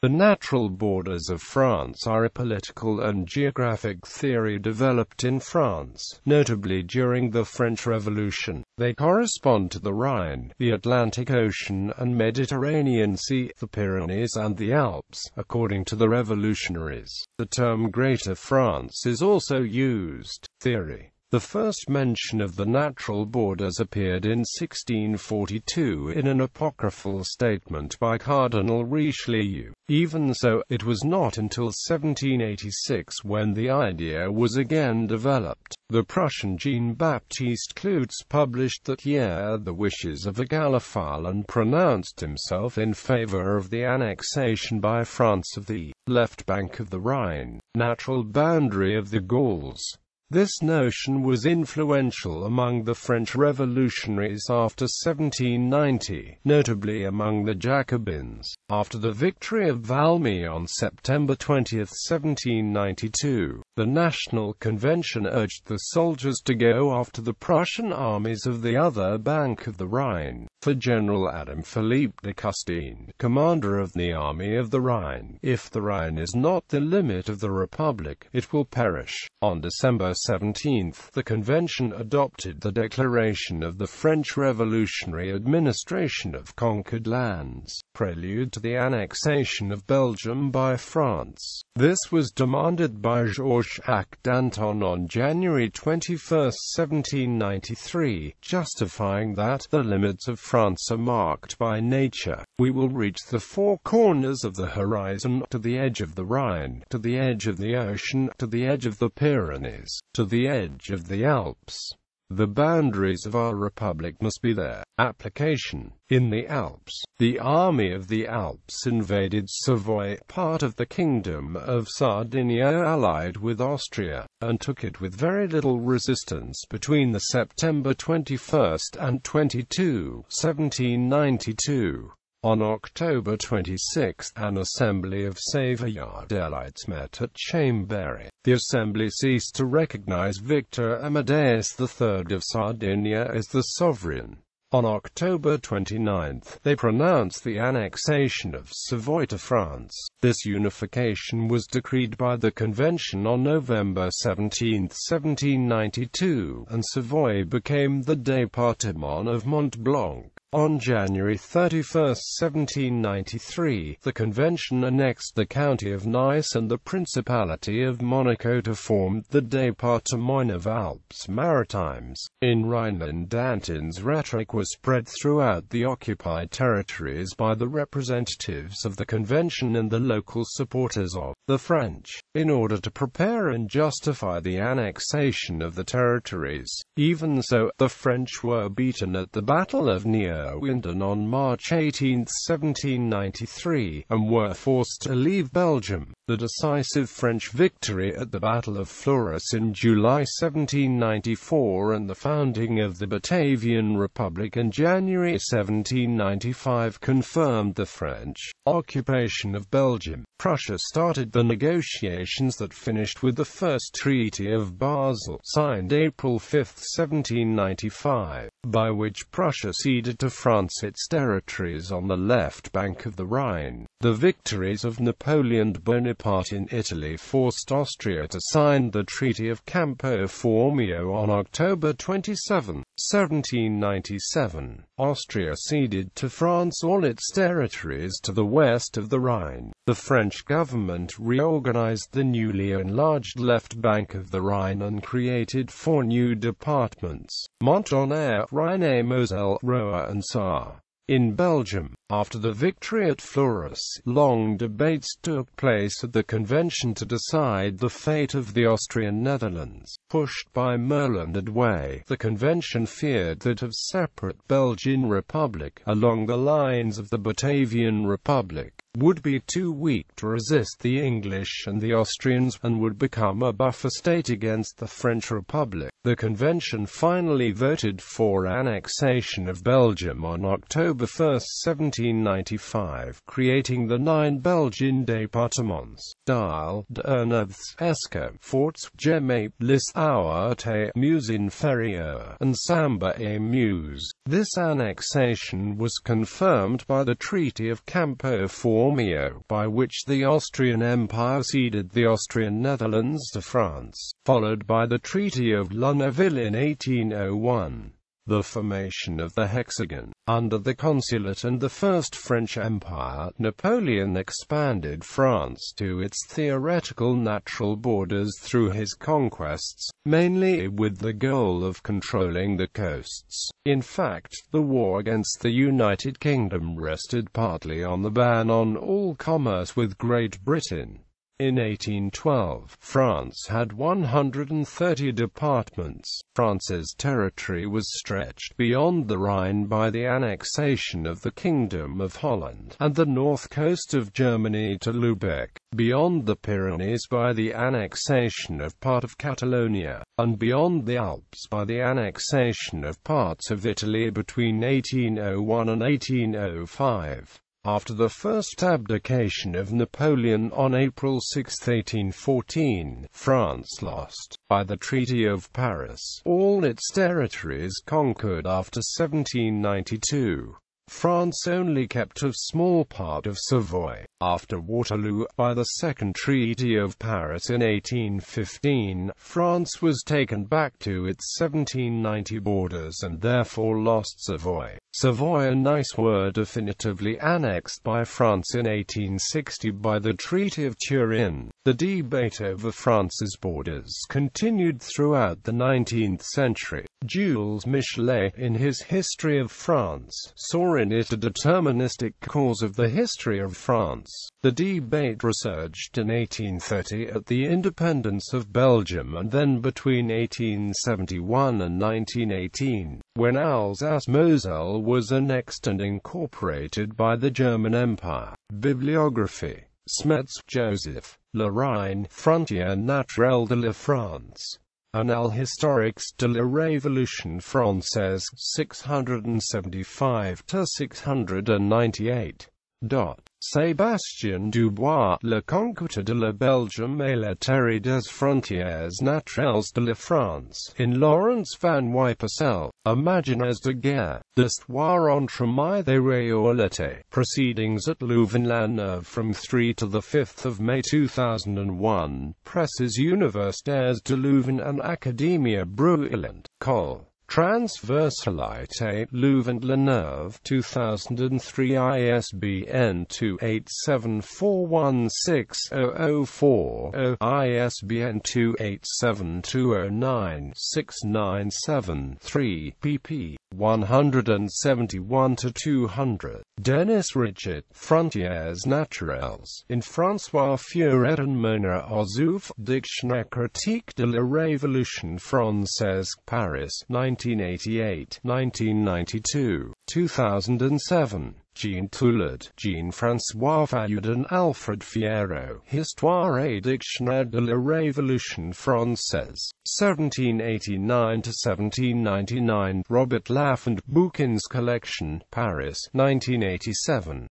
The natural borders of France are a political and geographic theory developed in France, notably during the French Revolution. They correspond to the Rhine, the Atlantic Ocean and Mediterranean Sea, the Pyrenees and the Alps, according to the revolutionaries. The term Greater France is also used. Theory. The first mention of the natural borders appeared in 1642 in an apocryphal statement by Cardinal Richelieu. Even so, it was not until 1786 when the idea was again developed. The Prussian Jean-Baptiste Clootz published that year the wishes of a Gallophile and pronounced himself in favor of the annexation by France of the left bank of the Rhine, natural boundary of the Gauls. This notion was influential among the French revolutionaries after 1790, notably among the Jacobins. After the victory of Valmy on September 20, 1792, the National Convention urged the soldiers to go after the Prussian armies of the other bank of the Rhine. For General Adam Philippe de Custine, commander of the Army of the Rhine, if the Rhine is not the limit of the Republic, it will perish. On December 17, the convention adopted the Declaration of the French Revolutionary Administration of Conquered Lands, prelude to the annexation of Belgium by France. This was demanded by Georges-Jacques Danton on January 21, 1793, justifying that the limits of France are marked by nature. We will reach the four corners of the horizon, to the edge of the Rhine, to the edge of the ocean, to the edge of the Pyrenees, to the edge of the Alps. The boundaries of our republic must be there. Application. In the Alps, the army of the Alps invaded Savoy, part of the Kingdom of Sardinia allied with Austria, and took it with very little resistance between the September 21 and 22, 1792. On October 26, an assembly of Savoyards met at Chambéry. The assembly ceased to recognize Victor Amadeus III of Sardinia as the sovereign. On October 29, they pronounced the annexation of Savoy to France. This unification was decreed by the Convention on November 17, 1792, and Savoy became the département of Mont-Blanc. On January 31, 1793, the Convention annexed the county of Nice and the Principality of Monaco to form the Département of Alpes-Maritimes. In Rhineland, Danton's rhetoric was spread throughout the occupied territories by the representatives of the Convention and the local supporters of the French, in order to prepare and justify the annexation of the territories. Even so, the French were beaten at the Battle of Neerwinden on March 18, 1793, and were forced to leave Belgium. The decisive French victory at the Battle of Fleurus in July 1794 and the founding of the Batavian Republic in January 1795 confirmed the French occupation of Belgium. Prussia started the negotiations that finished with the First Treaty of Basel, signed April 5, 1795, by which Prussia ceded to France its territories on the left bank of the Rhine. The victories of Napoleon Bonaparte in Italy forced Austria to sign the Treaty of Campo Formio on October 27, 1797. Austria ceded to France all its territories to the west of the Rhine. The French government reorganized the newly enlarged left bank of the Rhine and created four new departments: Montagnard, Rhine-Moselle, Roa and Saar. In Belgium, after the victory at Fleurus, long debates took place at the convention to decide the fate of the Austrian Netherlands. Pushed by Merlin-De, the convention feared that a separate Belgian republic, along the lines of the Batavian Republic, would be too weak to resist the English and the Austrians, and would become a buffer state against the French Republic. The convention finally voted for annexation of Belgium on October 1, 1795, creating the 9 Belgian départements: Daal, Deurne, Escaut, Forts, Gemay, Lisse-Ouate, Meuse-Inférieure, and Sambre-et-Meuse. This annexation was confirmed by the Treaty of Campo Formio Borromeo, by which the Austrian Empire ceded the Austrian Netherlands to France, followed by the Treaty of Lunéville in 1801. The formation of the hexagon. Under the Consulate and the First French Empire, Napoleon expanded France to its theoretical natural borders through his conquests, mainly with the goal of controlling the coasts. In fact, the war against the United Kingdom rested partly on the ban on all commerce with Great Britain. In 1812, France had 130 departments. France's territory was stretched beyond the Rhine by the annexation of the Kingdom of Holland, and the north coast of Germany to Lubeck, beyond the Pyrenees by the annexation of part of Catalonia, and beyond the Alps by the annexation of parts of Italy between 1801 and 1805. After the first abdication of Napoleon on April 6, 1814, France lost, by the Treaty of Paris, all its territories conquered after 1792. France only kept a small part of Savoy. After Waterloo, by the Second Treaty of Paris in 1815, France was taken back to its 1790 borders and therefore lost Savoy. Savoy and Nice were definitively annexed by France in 1860 by the Treaty of Turin. The debate over France's borders continued throughout the 19th century. Jules Michelet, in his History of France, saw in it a deterministic cause of the history of France. The debate resurged in 1830 at the independence of Belgium and then between 1871 and 1918, when Alsace-Moselle was annexed and incorporated by the German Empire. Bibliography. Smets, Joseph. Le Rhine, Frontière naturelle de la France. Annales historiques de la Révolution française, 675–698. Sébastien Dubois, La conquête de la Belgium et la théorie des frontières naturelles de la France, in Lawrence van Wypersel, Imagines de guerre, d'histoire entre-mai et réalité, Proceedings at Louvain-la-Neuve from 3 to 5 May 2001, Presses universitaires de Louvain and Academia Bruylant, Col. Transversalité, Louvain-la-Neuve, 2003. ISBN 2874160040, ISBN 2872096973, pp. 171–200. Denis Richet, Frontières naturelles, in François Furet and Mona Ozouf, Dictionnaire critique de la Révolution française, Paris, 1988, 1992, 2007. Jean Toulade, Jean-François Fayud and Alfred Fierro, Histoire et Dictionnaire de la Révolution française, 1789–1799, Robert Laffont Bookins Collection, Paris, 1987.